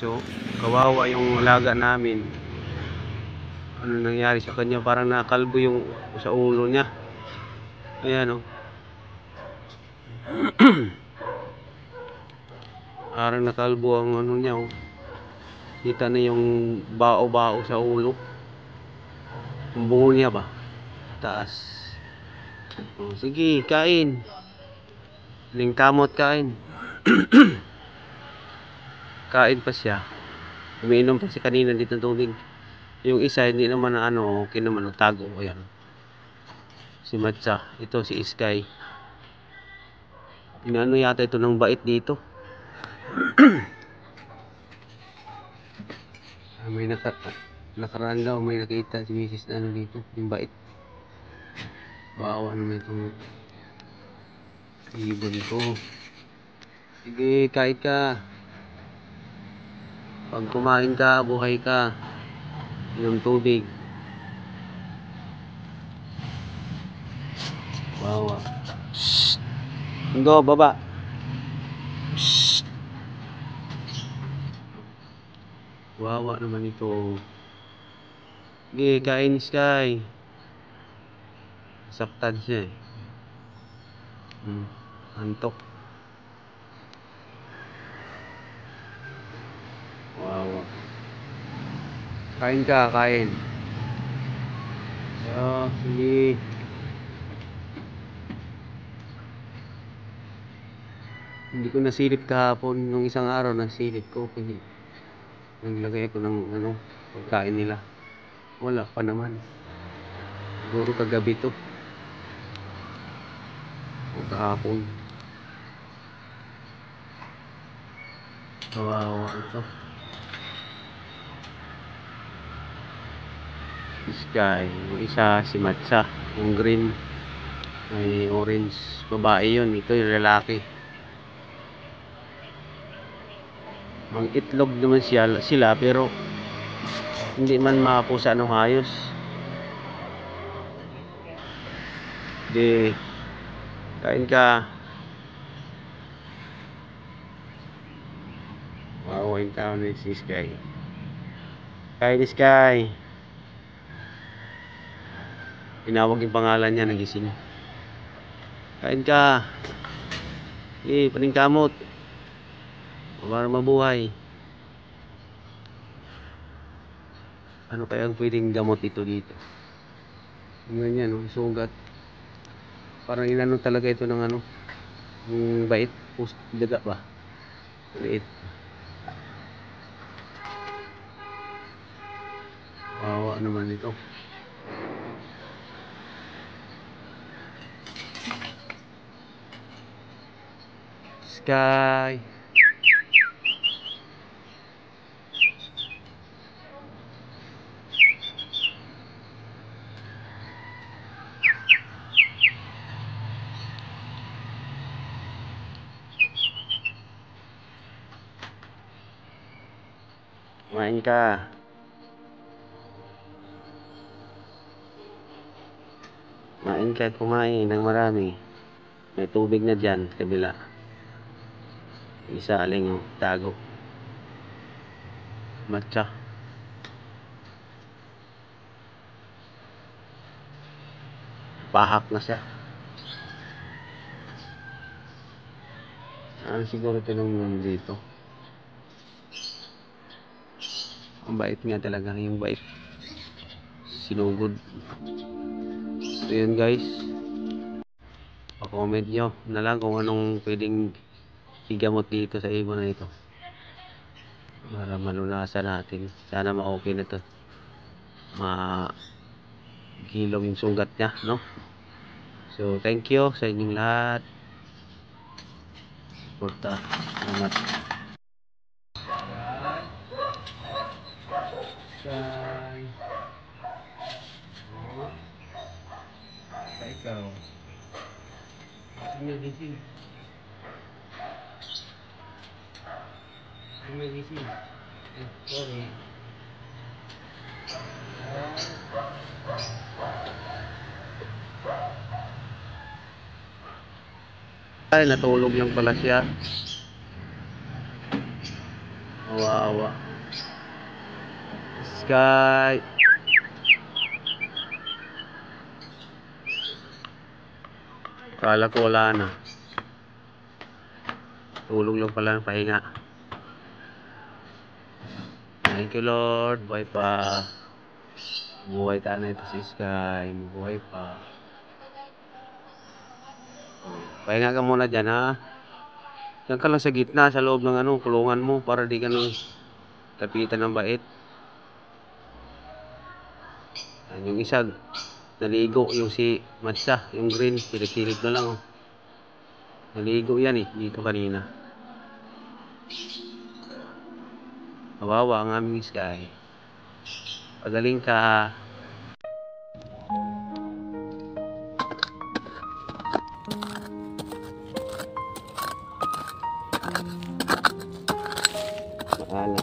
So, kawawa yung alaga namin. Ano nangyari sa kanya? Parang nakalbo yung sa ulo niya. Ayan o. Parang nakalbo ang ano niya o. Kita na yung bao-bao sa ulo. Yung bungo niya ba? Taas. O, sige, kain. Lingkamot kain. Kain pa siya. Umiinom pa siya kanina dito ng tubig. Yung isa hindi naman na ano, okay naman tago. Ayan. Si Matcha, ito si Sky. Inaano yata ito ng bait dito. May nakaraan daw, may nakita si Mrs. na ano dito, yung bait. Bawa naman itong ibon ko. Sige, kain ka. Pag kumain ka, buhay ka. Inom tubig. Bawa. Shhh. Go, baba. Shhh. Wawa naman ito. Sige, kain Sky. Saktan siya eh. Antok. Wawa. Kain ka, kain. So, sige. Hindi ko nasilip kahapon. Nung isang araw nasilip ko. Hindi. Naglagay ako ng ano, pagkain nila. Wala pa naman. Siguro kagabi to. O kahapon. Kawawa ito. Sky. Yung isa si Matcha. Yung green. May orange. Babae yun. Ito yung lalaki. Ang itlog naman sila pero hindi man mapusa ng hayos. Di kain ka. Wawain ka ni si Sky. Kain Sky. Tinawag yung pangalan niya, nagising. Kain ka. Paningkamot. Para mabuhay. Ano kaya ang pwedeng gamot ito dito? Ganyan, no? Sugat. Parang inano talaga ito ng ano, yung bait, daga ba? Liit. Wawa naman ito. Sky. Kumain ka. Kumain ka, kumain ng marami. May tubig na dyan, kabila. Isa aling yung tago. Matcha. Pahak na siya. Ano siguro tinong dito. Ang bait nga talaga, yung bait. Sinugod. So yun guys. Pa-comment nyo na lang kung anong pwedeng igamot dito sa ibon na ito. Para malunasan natin. Sana ma-okay na to. Ma-gilom yung sugat niya, no? So thank you sa inyong lahat. Suporta. Salamat. Bye. Ikaw. Gising. Gising. Sorry. Ay, natulog lang pala siya. Kawawa. Sky. Kala ko wala na. Tulog lang pala ng pahinga. Thank you Lord. Buhay pa. Buhay ka na ito si Sky. Buhay pa. Pahinga ka muna dyan ha. Diyan ka lang sa gitna, sa loob ng kulungan mo para di ka nang tapitan ng bait. Yung isa, naligo. Yung si Matcha, yung green, silip-silip na lang. Oh. Naligo yan dito kanina. Kawawa ang aming Sky. Pagaling ka. Maalam.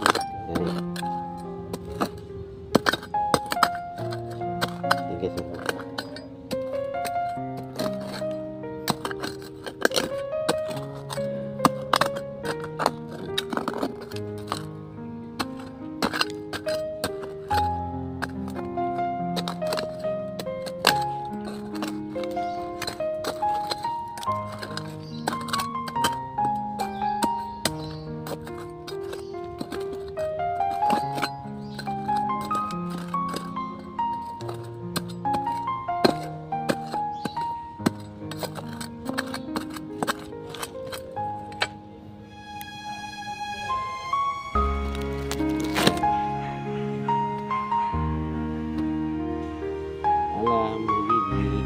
Sige, sige. Alam, nagigit.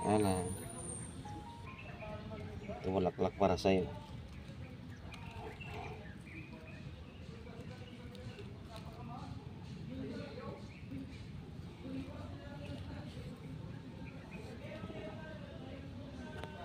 Alam. Ito bulaklak para sa'yo.